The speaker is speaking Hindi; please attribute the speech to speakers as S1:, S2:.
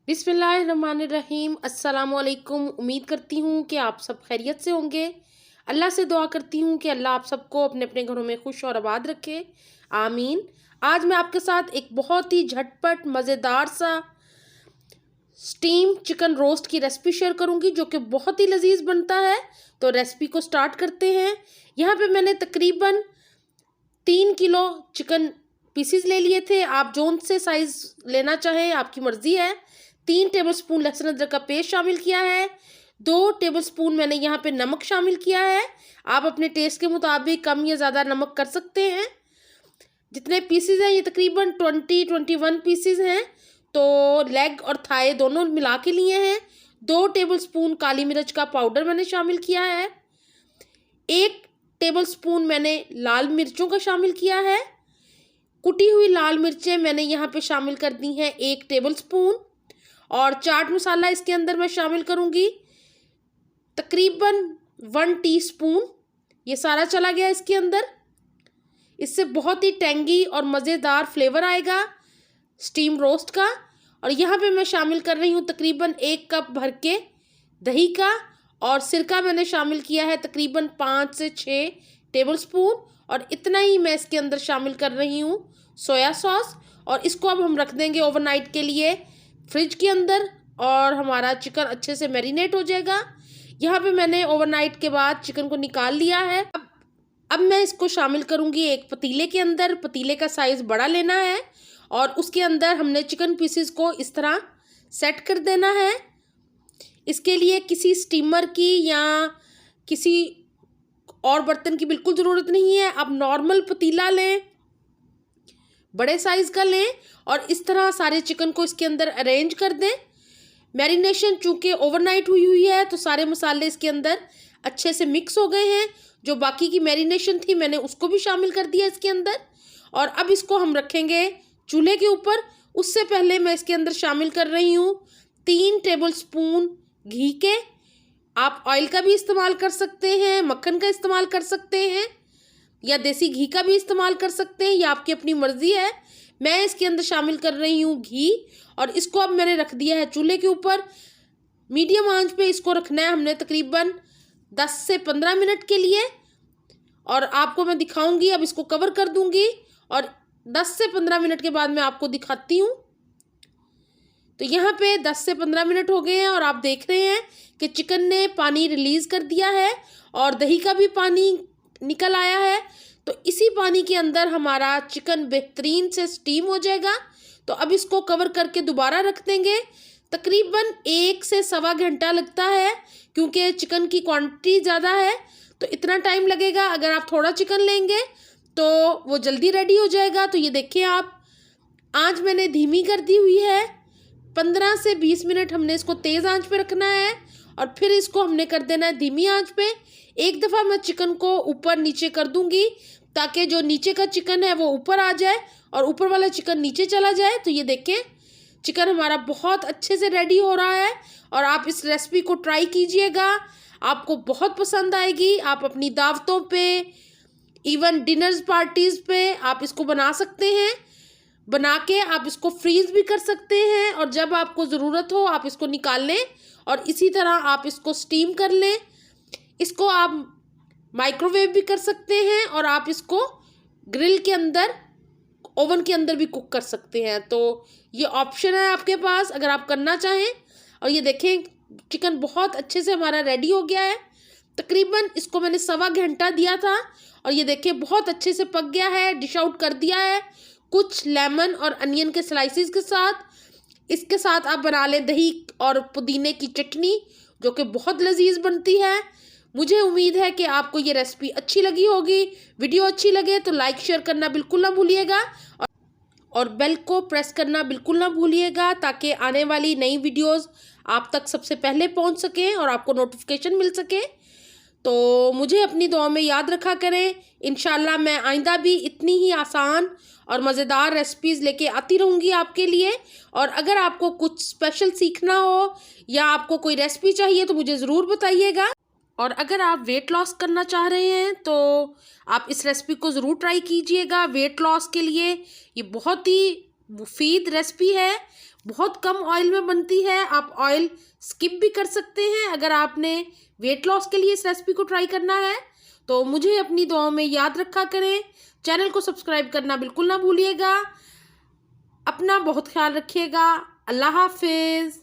S1: बिस्मिल्लाहिर्रहमानिर्रहीम। अस्सलामुअलैकुम। उम्मीद करती हूँ कि आप सब खैरियत से होंगे। अल्लाह से दुआ करती हूँ कि अल्लाह आप सबको अपने अपने घरों में खुश और आबाद रखे, आमीन। आज मैं आपके साथ एक बहुत ही झटपट मज़ेदार सा स्टीम चिकन रोस्ट की रेसिपी शेयर करूँगी जो कि बहुत ही लजीज बनता है। तो रेसिपी को स्टार्ट करते हैं। यहाँ पे मैंने तकरीबन 3 किलो चिकन पीसीज ले लिए थे। आप जोन से साइज़ लेना चाहें आपकी मर्ज़ी है। 3 टेबलस्पून लहसुन अदरक का पेस्ट शामिल किया है। 2 टेबलस्पून मैंने यहाँ पे नमक शामिल किया है। आप अपने टेस्ट के मुताबिक कम या ज़्यादा नमक कर सकते हैं। जितने पीसीज हैं ये तकरीबन 21 पीसीज हैं। तो लेग और थाई दोनों मिला के लिए हैं। 2 टेबलस्पून काली मिर्च का पाउडर मैंने शामिल किया है। 1 टेबलस्पून मैंने लाल मिर्चों का शामिल किया है। कुटी हुई लाल मिर्चें मैंने यहाँ पे शामिल कर दी हैं 1 टेबलस्पून। और चाट मसाला इसके अंदर मैं शामिल करूँगी तकरीबन 1 टीस्पून। ये सारा चला गया इसके अंदर। इससे बहुत ही टेंगी और मज़ेदार फ्लेवर आएगा स्टीम रोस्ट का। और यहाँ पे मैं शामिल कर रही हूँ तकरीबन 1 कप भर के दही का। और सिरका मैंने शामिल किया है तकरीबन 5 से 6 टेबलस्पून। और इतना ही मैं इसके अंदर शामिल कर रही हूँ सोया सॉस। और इसको अब हम रख देंगे ओवरनाइट के लिए फ्रिज के अंदर और हमारा चिकन अच्छे से मैरिनेट हो जाएगा। यहाँ पे मैंने ओवरनाइट के बाद चिकन को निकाल लिया है। अब मैं इसको शामिल करूँगी एक पतीले के अंदर। पतीले का साइज़ बड़ा लेना है और उसके अंदर हमने चिकन पीसेस को इस तरह सेट कर देना है। इसके लिए किसी स्टीमर की या किसी और बर्तन की बिल्कुल ज़रूरत नहीं है। आप नॉर्मल पतीला लें, बड़े साइज़ का लें और इस तरह सारे चिकन को इसके अंदर अरेंज कर दें। मैरिनेशन चूँकि ओवरनाइट हुई है तो सारे मसाले इसके अंदर अच्छे से मिक्स हो गए हैं। जो बाकी की मैरिनेशन थी मैंने उसको भी शामिल कर दिया इसके अंदर। और अब इसको हम रखेंगे चूल्हे के ऊपर। उससे पहले मैं इसके अंदर शामिल कर रही हूँ 3 टेबलस्पून घी के। आप ऑयल का भी इस्तेमाल कर सकते हैं, मक्खन का इस्तेमाल कर सकते हैं या देसी घी का भी इस्तेमाल कर सकते हैं, ये आपकी अपनी मर्ज़ी है। मैं इसके अंदर शामिल कर रही हूँ घी और इसको अब मैंने रख दिया है चूल्हे के ऊपर। मीडियम आंच पे इसको रखना है हमने तकरीबन 10 से 15 मिनट के लिए। और आपको मैं दिखाऊंगी, अब इसको कवर कर दूंगी और 10 से 15 मिनट के बाद मैं आपको दिखाती हूँ। तो यहाँ पे 10 से 15 मिनट हो गए हैं और आप देख रहे हैं कि चिकन ने पानी रिलीज़ कर दिया है और दही का भी पानी निकल आया है। तो इसी पानी के अंदर हमारा चिकन बेहतरीन से स्टीम हो जाएगा। तो अब इसको कवर करके दोबारा रख देंगे। तकरीबन 1 से सवा घंटा लगता है क्योंकि चिकन की क्वांटिटी ज़्यादा है तो इतना टाइम लगेगा। अगर आप थोड़ा चिकन लेंगे तो वो जल्दी रेडी हो जाएगा। तो ये देखिए, आप आंच मैंने धीमी कर दी हुई है। 15 से 20 मिनट हमने इसको तेज़ आंच पे रखना है और फिर इसको हमने कर देना है धीमी आंच पे। एक दफ़ा मैं चिकन को ऊपर नीचे कर दूंगी ताकि जो नीचे का चिकन है वो ऊपर आ जाए और ऊपर वाला चिकन नीचे चला जाए। तो ये देखें, चिकन हमारा बहुत अच्छे से रेडी हो रहा है और आप इस रेसिपी को ट्राई कीजिएगा, आपको बहुत पसंद आएगी। आप अपनी दावतों पे, इवन डिनर्स पार्टीज़ पे आप इसको बना सकते हैं। बना के आप इसको फ्रीज़ भी कर सकते हैं और जब आपको ज़रूरत हो आप इसको निकाल लें और इसी तरह आप इसको स्टीम कर लें। इसको आप माइक्रोवेव भी कर सकते हैं और आप इसको ग्रिल के अंदर, ओवन के अंदर भी कुक कर सकते हैं। तो ये ऑप्शन है आपके पास अगर आप करना चाहें। और ये देखें, चिकन बहुत अच्छे से हमारा रेडी हो गया है। तकरीबन इसको मैंने सवा घंटा दिया था और ये देखिए बहुत अच्छे से पक गया है। डिश आउट कर दिया है कुछ लेमन और अनियन के स्लाइसिस के साथ। इसके साथ आप बना लें दही और पुदीने की चटनी जो कि बहुत लजीज बनती है। मुझे उम्मीद है कि आपको ये रेसिपी अच्छी लगी होगी। वीडियो अच्छी लगे तो लाइक शेयर करना बिल्कुल ना भूलिएगा और बेल को प्रेस करना बिल्कुल ना भूलिएगा ताकि आने वाली नई वीडियोस आप तक सबसे पहले पहुंच सकें और आपको नोटिफिकेशन मिल सके। तो मुझे अपनी दुआ में याद रखा करें। इंशाल्लाह मैं आइंदा भी इतनी ही आसान और मज़ेदार रेसिपीज़ लेके आती रहूँगी आपके लिए। और अगर आपको कुछ स्पेशल सीखना हो या आपको कोई रेसिपी चाहिए तो मुझे ज़रूर बताइएगा। और अगर आप वेट लॉस करना चाह रहे हैं तो आप इस रेसिपी को ज़रूर ट्राई कीजिएगा। वेट लॉस के लिए ये बहुत ही मुफीद रेसिपी है, बहुत कम ऑयल में बनती है, आप ऑयल स्किप भी कर सकते हैं। अगर आपने वेट लॉस के लिए इस रेसिपी को ट्राई करना है तो मुझे अपनी दुआओं में याद रखा करें। चैनल को सब्सक्राइब करना बिल्कुल ना भूलिएगा। अपना बहुत ख्याल रखिएगा। अल्लाह हाफिज़।